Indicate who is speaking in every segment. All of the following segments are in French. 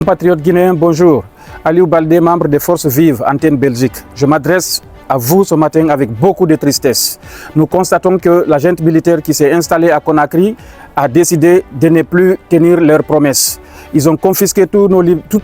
Speaker 1: Compatriotes guinéens, bonjour. Aliou Baldé, membre des Forces Vives, Antenne Belgique. Je m'adresse à vous ce matin avec beaucoup de tristesse. Nous constatons que la junte militaire qui s'est installée à Conakry a décidé de ne plus tenir leurs promesses. Ils ont confisqué toutes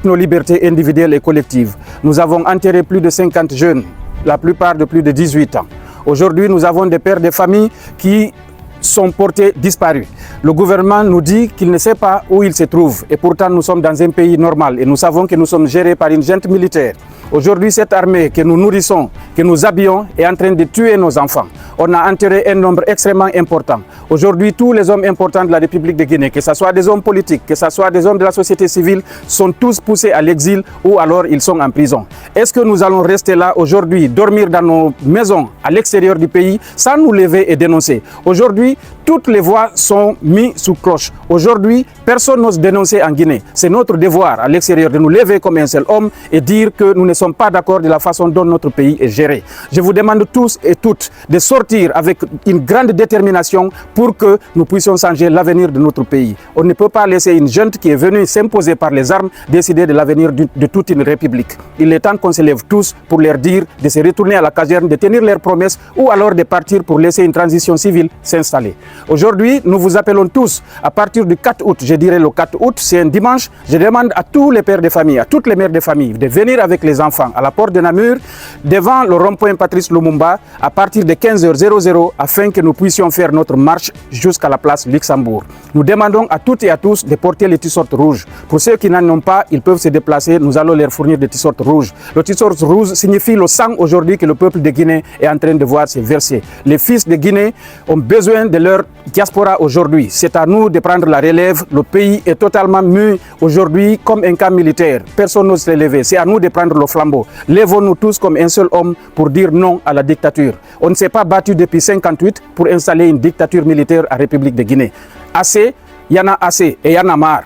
Speaker 1: nos libertés individuelles et collectives. Nous avons enterré plus de 50 jeunes, la plupart de plus de 18 ans. Aujourd'hui, nous avons des pères de famille qui sont portés disparus. Le gouvernement nous dit qu'il ne sait pas où il se trouve et pourtant nous sommes dans un pays normal et nous savons que nous sommes gérés par une junte militaire. Aujourd'hui, cette armée que nous nourrissons, que nous habillons est en train de tuer nos enfants. On a enterré un nombre extrêmement important. Aujourd'hui, tous les hommes importants de la République de Guinée, que ce soit des hommes politiques, que ce soit des hommes de la société civile, sont tous poussés à l'exil ou alors ils sont en prison. Est-ce que nous allons rester là aujourd'hui, dormir dans nos maisons à l'extérieur du pays sans nous lever et dénoncer? Aujourd'hui, toutes les voix sont mises sous cloche. Aujourd'hui, personne n'ose dénoncer en Guinée. C'est notre devoir à l'extérieur de nous lever comme un seul homme et dire que nous ne sommes pas d'accord de la façon dont notre pays est géré. Je vous demande tous et toutes de sortir avec une grande détermination pour que nous puissions changer l'avenir de notre pays. On ne peut pas laisser une junte qui est venue s'imposer par les armes décider de l'avenir de toute une république. Il est temps qu'on se lève tous pour leur dire de se retourner à la caserne, de tenir leurs promesses ou alors de partir pour laisser une transition civile s'installer. Aujourd'hui, nous vous appelons tous, à partir du 4 août, je dirais le 4 août, c'est un dimanche, je demande à tous les pères de famille, à toutes les mères de famille, de venir avec les enfants à la porte de Namur, devant le rond-point Patrice Lumumba, à partir de 15h00, afin que nous puissions faire notre marche jusqu'à la place Luxembourg. Nous demandons à toutes et à tous de porter les t-shirts rouges. Pour ceux qui n'en ont pas, ils peuvent se déplacer, nous allons leur fournir des t-shirts rouges. Le t-shirt rouge signifie le sang aujourd'hui que le peuple de Guinée est en train de voir se verser. Les fils de Guinée ont besoin de leur diaspora aujourd'hui. C'est à nous de prendre la relève. Le pays est totalement mu aujourd'hui comme un camp militaire. Personne n'ose se lever. C'est à nous de prendre le flambeau. Lèvons-nous tous comme un seul homme pour dire non à la dictature. On ne s'est pas battu depuis 1958 pour installer une dictature militaire à République de Guinée. Assez, il y en a assez et il y en a marre.